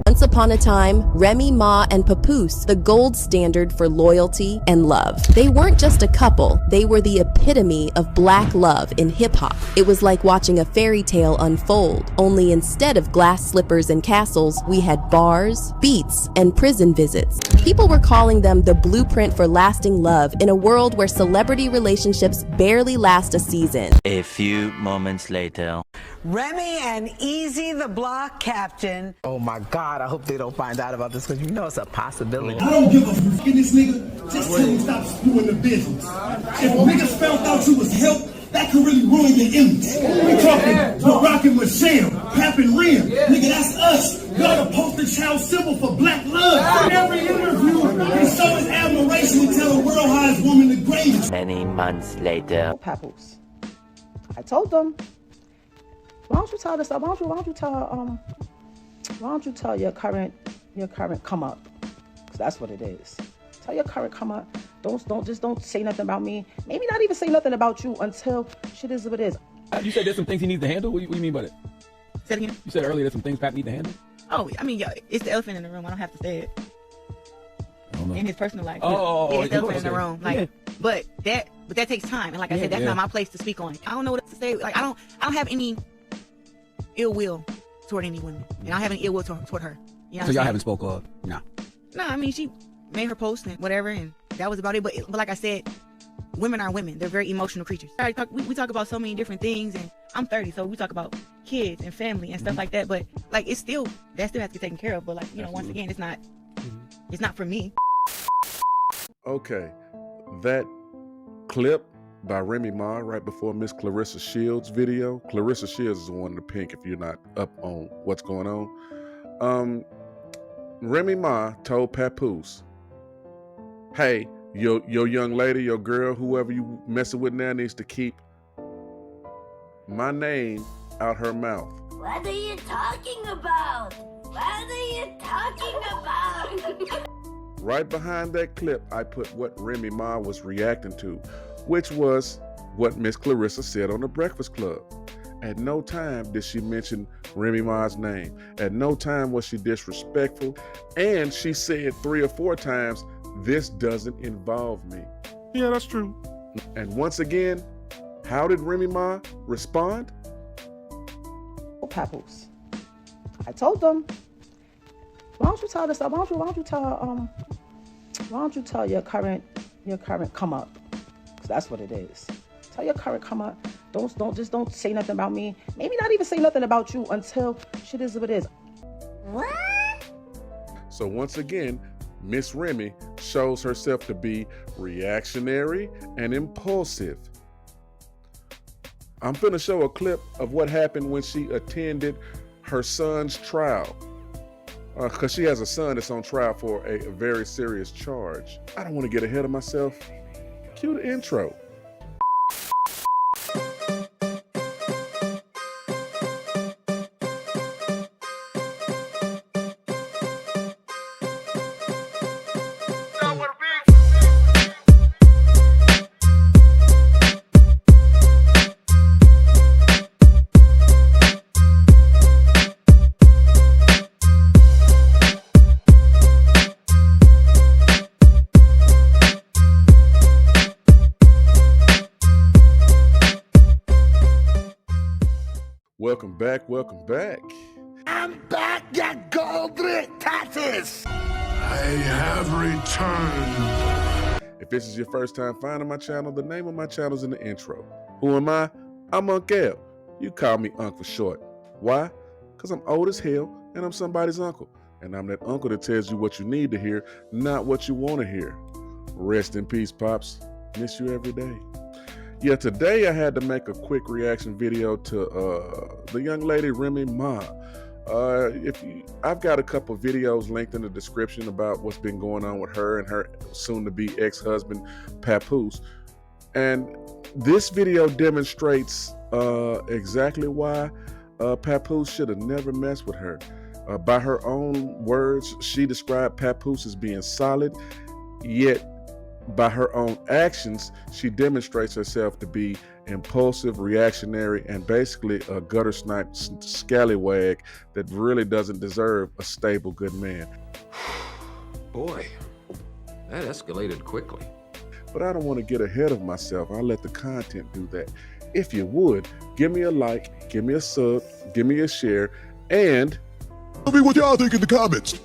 Once upon a time, Remy Ma and Papoose, the gold standard for loyalty and love. They weren't just a couple, they were the epitome of black love in hip-hop. It was like watching a fairy tale unfold, only instead of glass slippers and castles, we had bars, beats, and prison visits. People were calling them the blueprint for lasting love in a world where celebrity relationships barely last a season. A few moments later. Remy and Easy the Block Captain. Oh my God, I hope they don't find out about this because you know it's a possibility. I don't give a fuck in this nigga. Just tell him stop screwing the business. If niggas found out you was help, that could really ruin your image. We talking Barack and Michelle, Pap and Rim. Nigga, that's us. Y'all the poster child symbol for black love. In every interview, he show his admiration and tell the world how his woman the greatest. Many months later. Papoose, I told them, why don't you tell this? Why don't you tell your current come up? Because that's what it is. Tell your current come up. Don't say nothing about me. Maybe not even say nothing about you until shit is what it is. You said there's some things he needs to handle? What do you mean by that? Say it again? You said earlier there's some things Pap need to handle? Oh, I mean, yeah, it's the elephant in the room. I don't have to say it. I don't know. In his personal life. Oh, it's the elephant in the room. Like, yeah. but that takes time. And like I said, that's not my place to speak on. I don't know what to say. Like, I don't have any ill will toward any women. And I don't have any ill will toward her. You know so y'all haven't spoke of? No. No, I mean, she made her post and whatever, and that was about it. But like I said, women are women. They're very emotional creatures. We talk about so many different things, and I'm 30, so we talk about kids and family and stuff like that. But like, that still has to be taken care of. But like, you know, once again, it's not for me. Okay, that clip by Remy Ma right before Miss Clarissa Shields' video. Clarissa Shields is the one in the pink if you're not up on what's going on. Remy Ma told Papoose, hey, your young lady, your girl, whoever you messing with now needs to keep my name out her mouth. What are you talking about? What are you talking about? Right behind that clip, I put what Remy Ma was reacting to, which was what Miss Clarissa said on The Breakfast Club. At no time did she mention Remy Ma's name. At no time was she disrespectful. And she said 3 or 4 times, this doesn't involve me. Yeah, that's true. And once again, how did Remy Ma respond? Papoose, I told them, why don't you tell this? Why don't you tell your current come up? Because that's what it is. Tell your current come up. Don't say nothing about me. Maybe not even say nothing about you until shit is what it is. What? So once again, Miss Remy shows herself to be reactionary and impulsive. I'm finna show a clip of what happened when she attended her son's trial. Because she has a son that's on trial for a very serious charge. I don't want to get ahead of myself. Cue the intro. Welcome back. I'm back, ya gold-brick taxes. I have returned. If this is your first time finding my channel, the name of my channel is in the intro. Who am I? I'm Uncle L. You call me Unc for short. Why? Because I'm old as hell and I'm somebody's uncle. And I'm that uncle that tells you what you need to hear, not what you want to hear. Rest in peace, Pops. Miss you every day. Yeah, today I had to make a quick reaction video to the young lady Remy Ma. I've got a couple videos linked in the description about what's been going on with her and her soon-to-be ex-husband Papoose. And this video demonstrates exactly why Papoose should have never messed with her. By her own words, she described Papoose as being solid, yet by her own actions, she demonstrates herself to be impulsive, reactionary, and basically a gutter snipe scallywag that really doesn't deserve a stable, good man. Boy, that escalated quickly. But I don't want to get ahead of myself. I'll let the content do that. If you would, give me a like, give me a sub, give me a share, and tell me what y'all think in the comments.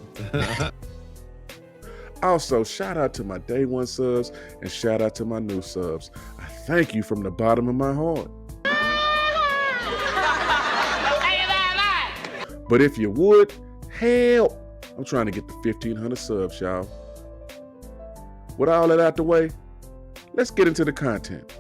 Also, shout out to my day one subs and shout out to my new subs. I thank you from the bottom of my heart. But if you would, help. I'm trying to get to 1,500 subs, y'all. With all that out the way, let's get into the content.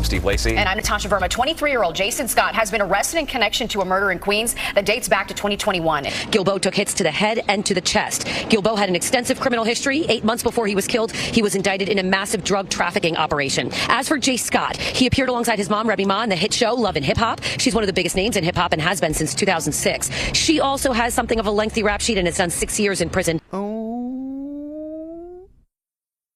Steve Lacey. And I'm Natasha Verma. 23-year-old Jason Scott has been arrested in connection to a murder in Queens that dates back to 2021. Gilbo took hits to the head and to the chest. Gilbo had an extensive criminal history. 8 months before he was killed, he was indicted in a massive drug trafficking operation. As for Jay Scott, he appeared alongside his mom, Remy Ma, in the hit show Love and Hip Hop. She's one of the biggest names in hip hop and has been since 2006. She also has something of a lengthy rap sheet and has done 6 years in prison.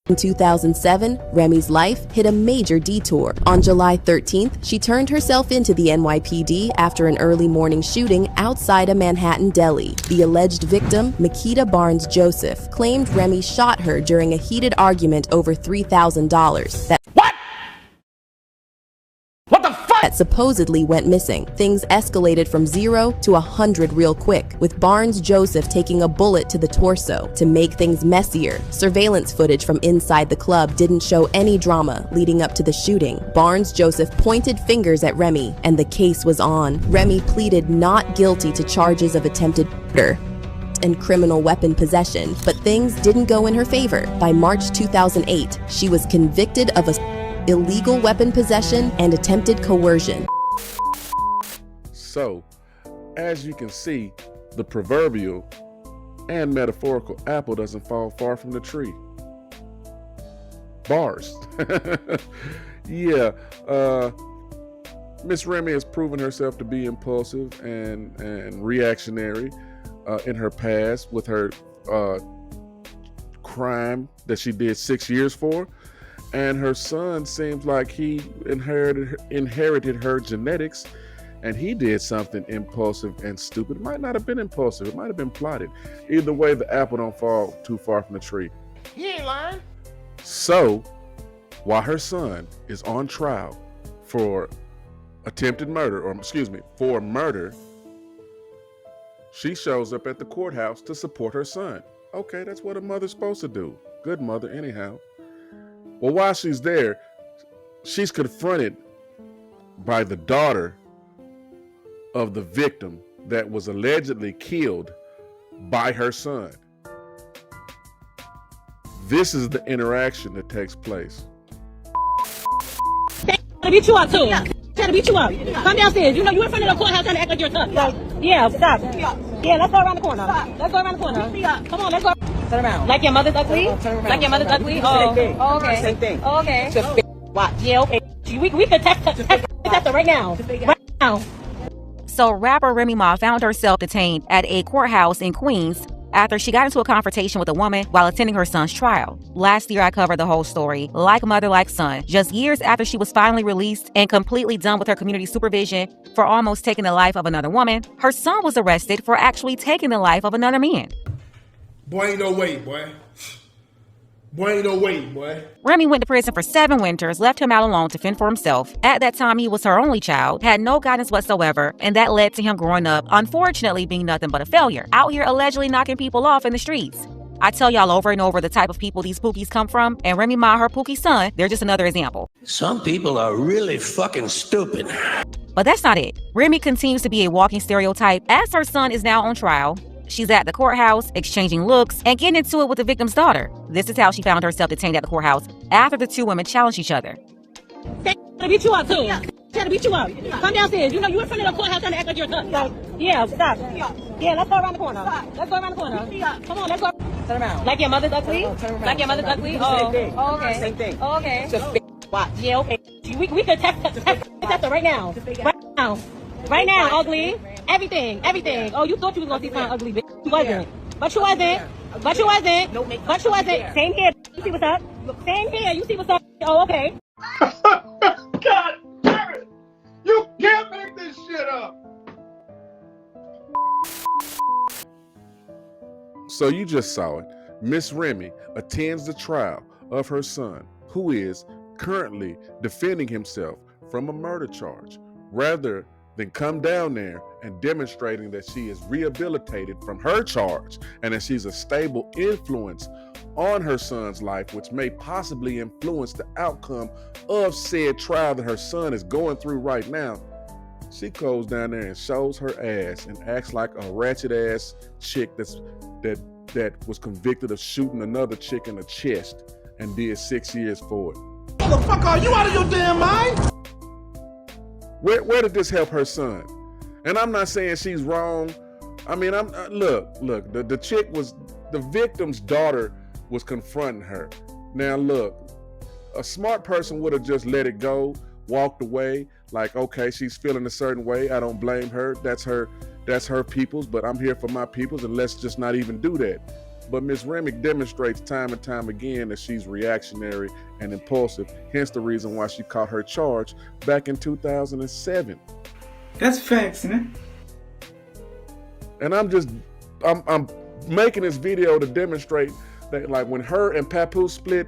In 2007, Remy's life hit a major detour. On July 13th, she turned herself into the NYPD after an early morning shooting outside a Manhattan deli. The alleged victim, Makita Barnes Joseph, claimed Remy shot her during a heated argument over $3,000. That supposedly went missing. Things escalated from 0 to 100 real quick, with Barnes Joseph taking a bullet to the torso. To make things messier, surveillance footage from inside the club didn't show any drama leading up to the shooting. Barnes Joseph pointed fingers at Remy, and the case was on. Remy pleaded not guilty to charges of attempted murder and criminal weapon possession, but things didn't go in her favor. By March 2008, she was convicted of illegal weapon possession and attempted coercion. So, as you can see, the proverbial and metaphorical apple doesn't fall far from the tree. Bars. Yeah, Miss Remy has proven herself to be impulsive and reactionary in her past with her crime that she did 6 years for. And her son seems like he inherited her genetics, and he did something impulsive and stupid. It might not have been impulsive. It might have been plotted. Either way, the apple don't fall too far from the tree. He ain't lying. So, while her son is on trial for attempted murder, for murder, she shows up at the courthouse to support her son. Okay, that's what a mother's supposed to do. Good mother, anyhow. Well, while she's there, she's confronted by the daughter of the victim that was allegedly killed by her son. This is the interaction that takes place. Trying to beat you up too. Trying to beat you up. Come downstairs. You know you in front of the courthouse trying to act like you're tough. Yeah, stop. Yeah, let's go around the corner. Let's go around the corner. Come on, let's go. Turn around. Like your mother's ugly? Like your mother's ugly? Oh, okay. Same thing. Oh, okay. Watch. Yeah, okay. We could test it right now. Right now. So rapper Remy Ma found herself detained at a courthouse in Queens after she got into a confrontation with a woman while attending her son's trial. Last year, I covered the whole story, like mother, like son. Just years after she was finally released and completely done with her community supervision for almost taking the life of another woman, her son was arrested for actually taking the life of another man. Boy, ain't no way, boy. Boy, ain't no way, boy. Remy went to prison for 7 winters, left him out alone to fend for himself. At that time, he was her only child, had no guidance whatsoever, and that led to him growing up, unfortunately, being nothing but a failure. Out here allegedly knocking people off in the streets. I tell y'all over and over the type of people these pookies come from, and Remy Ma, her pookie son, they're just another example. Some people are really fucking stupid. But that's not it. Remy continues to be a walking stereotype as her son is now on trial. She's at the courthouse, exchanging looks, and getting into it with the victim's daughter. This is how she found herself detained at the courthouse after the two women challenged each other. Trying to beat you up too. Trying to beat you up. Come downstairs. You know you in front of the courthouse trying to act like you're tough. Yeah, stop. Yeah, let's go around the corner. Let's go around the corner. Come on, let's go. Turn around. Like your mother's ugly? Like your mother's ugly? Oh, okay. Same thing. Oh, okay. Watch. Yeah, okay. We could test it right now. Right now. Right now, ugly. Everything. Oh, you thought you was gonna see something ugly, bitch. You wasn't. But you wasn't. But you wasn't. Same here. see what's up. Stand here. You see what's up. Oh, okay. God damn it! You can't make this shit up! So you just saw it. Miss Remy attends the trial of her son, who is currently defending himself from a murder charge, rather than come down there and demonstrating that she is rehabilitated from her charge and that she's a stable influence on her son's life, which may possibly influence the outcome of said trial that her son is going through right now. She goes down there and shows her ass and acts like a ratchet ass chick that was convicted of shooting another chick in the chest and did 6 years for it. Motherfucker, are you out of your damn mind? Where did this help her son? And I'm not saying she's wrong. I mean, look, the chick was, the victim's daughter was confronting her. Now look, a smart person would have just let it go, walked away, like, okay, she's feeling a certain way. I don't blame her. That's her people's, but I'm here for my people's, and let's just not even do that. But Miss Remy demonstrates time and time again that she's reactionary and impulsive, hence the reason why she caught her charge back in 2007. That's facts, man. And I'm making this video to demonstrate that, like, when her and Papoose split,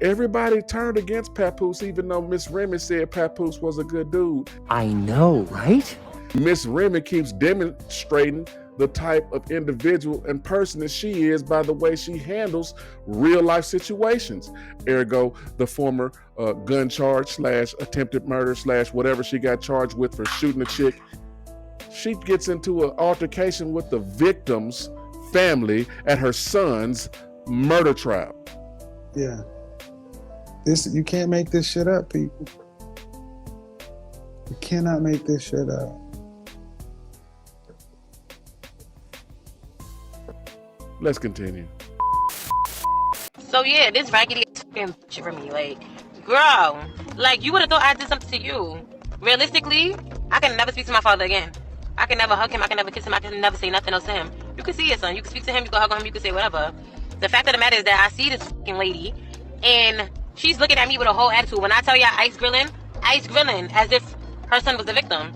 everybody turned against Papoose, even though Miss Remy said Papoose was a good dude. I know, right? Miss Remy keeps demonstrating the type of individual and person that she is by the way she handles real life situations. Ergo, the former gun charge / attempted murder / whatever she got charged with for shooting a chick. She gets into an altercation with the victim's family at her son's murder trial. Yeah. You can't make this shit up, people. You cannot make this shit up. Let's continue. So yeah, this raggedy fucking shit for me. Like, girl, like, you would have thought I did something to you. Realistically, I can never speak to my father again. I can never hug him. I can never kiss him. I can never say nothing else to him. You can see your son. You can speak to him. You can hug on him. You can say whatever. The fact of the matter is that I see this fucking lady, and she's looking at me with a whole attitude. When I tell y'all ice grilling, as if her son was the victim.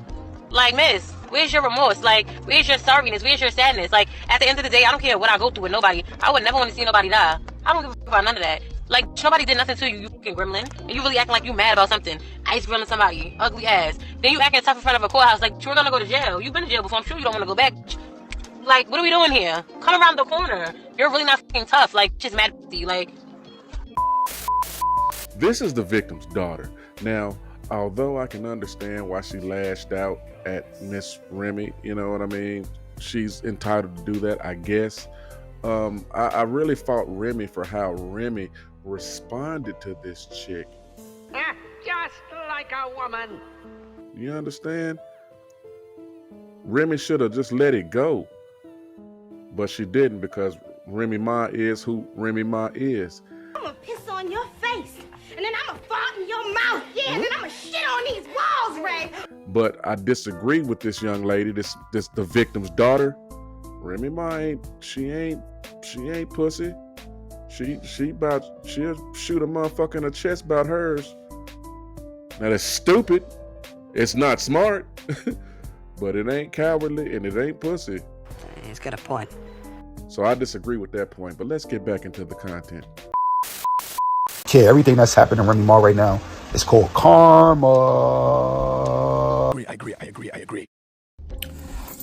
Like, miss, where's your remorse? Like, where's your sorriness? Where's your sadness? Like, at the end of the day, I don't care what I go through with nobody. I would never want to see nobody die. I don't give a fuck about none of that. Like, nobody did nothing to you, you fucking gremlin. And you really acting like you mad about something. Ice grilling somebody. Ugly ass. Then you acting tough in front of a courthouse like you're gonna go to jail. You've been to jail before. I'm sure you don't want to go back. Like, what are we doing here? Come around the corner. You're really not fucking tough. Like, just mad at you. Like... This is the victim's daughter. Now, although I can understand why she lashed out at Miss Remy, you know what I mean? She's entitled to do that, I guess. I really fought Remy for how Remy responded to this chick. Just like a woman. You understand? Remy should have just let it go. But she didn't, because Remy Ma is who Remy Ma is. I'm gonna piss on your face, and then I'm gonna fart in your mouth, yeah, and then I'm gonna shit on these walls, Ray. But I disagree with this young lady, this the victim's daughter. Remy Ma ain't pussy. She'll shoot a motherfucker in the chest about hers. Now that's stupid. It's not smart, but it ain't cowardly and it ain't pussy. He's got a point. So I disagree with that point, but let's get back into the content. Yeah, everything that's happening to Remy Ma right now is called karma. I agree.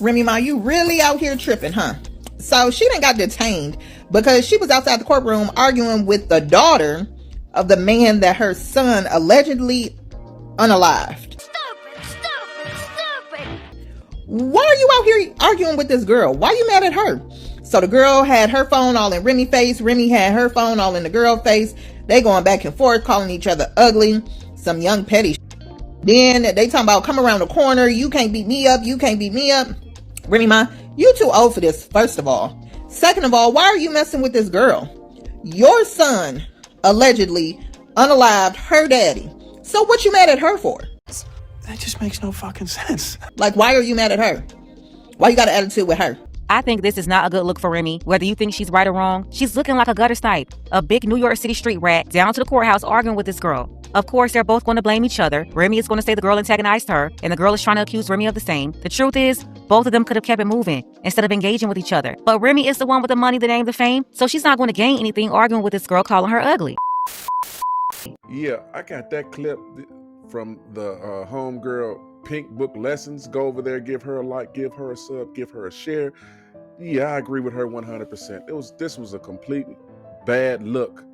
Remy Ma, you really out here tripping, huh? So she done got detained because she was outside the courtroom arguing with the daughter of the man that her son allegedly unalived. Stupid. Why are you out here arguing with this girl? Why you mad at her? So the girl had her phone all in Remy's face. Remy had her phone all in the girl's face. They going back and forth, calling each other ugly. Some young petty shit. Then they talking about come around the corner. You can't beat me up. You can't beat me up. Remy Ma, you too old for this, first of all. Second of all, why are you messing with this girl? Your son allegedly unalived her daddy. So what you mad at her for? That just makes no fucking sense. Like, why are you mad at her? Why you got an attitude with her? I think this is not a good look for Remy. Whether you think she's right or wrong, she's looking like a gutter snipe, a big New York City street rat down to the courthouse arguing with this girl. Of course, they're both going to blame each other. Remy is going to say the girl antagonized her, and the girl is trying to accuse Remy of the same. The truth is, both of them could have kept it moving instead of engaging with each other. But Remy is the one with the money, the name, the fame, so she's not going to gain anything arguing with this girl calling her ugly. Yeah, I got that clip from the homegirl Pink Book Lessons. Go over there, give her a like, give her a sub, give her a share. Yeah, I agree with her 100%. This was a completely bad look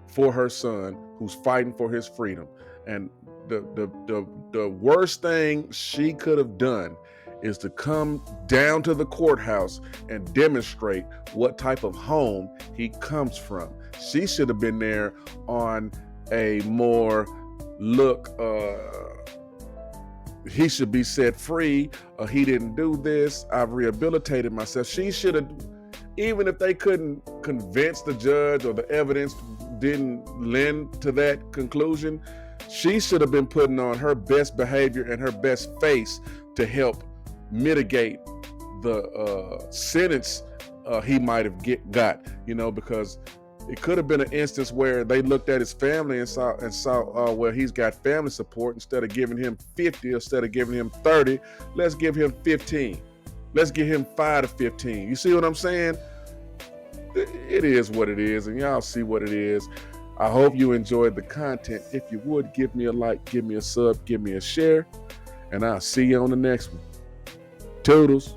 for her son who's fighting for his freedom. And the worst thing she could have done is to come down to the courthouse and demonstrate what type of home he comes from. She should have been there on a more he should be set free, he didn't do this, I've rehabilitated myself. She should have, even if they couldn't convince the judge or the evidence didn't lend to that conclusion, she should have been putting on her best behavior and her best face to help mitigate the sentence he might have got, because it could have been an instance where they looked at his family and saw well, he's got family support. Instead of giving him 50, instead of giving him 30, let's give him 15. Let's give him 5 to 15. You see what I'm saying? It is what it is, and y'all see what it is. I hope you enjoyed the content. If you would, give me a like, give me a sub, give me a share, and I'll see you on the next one. Toodles.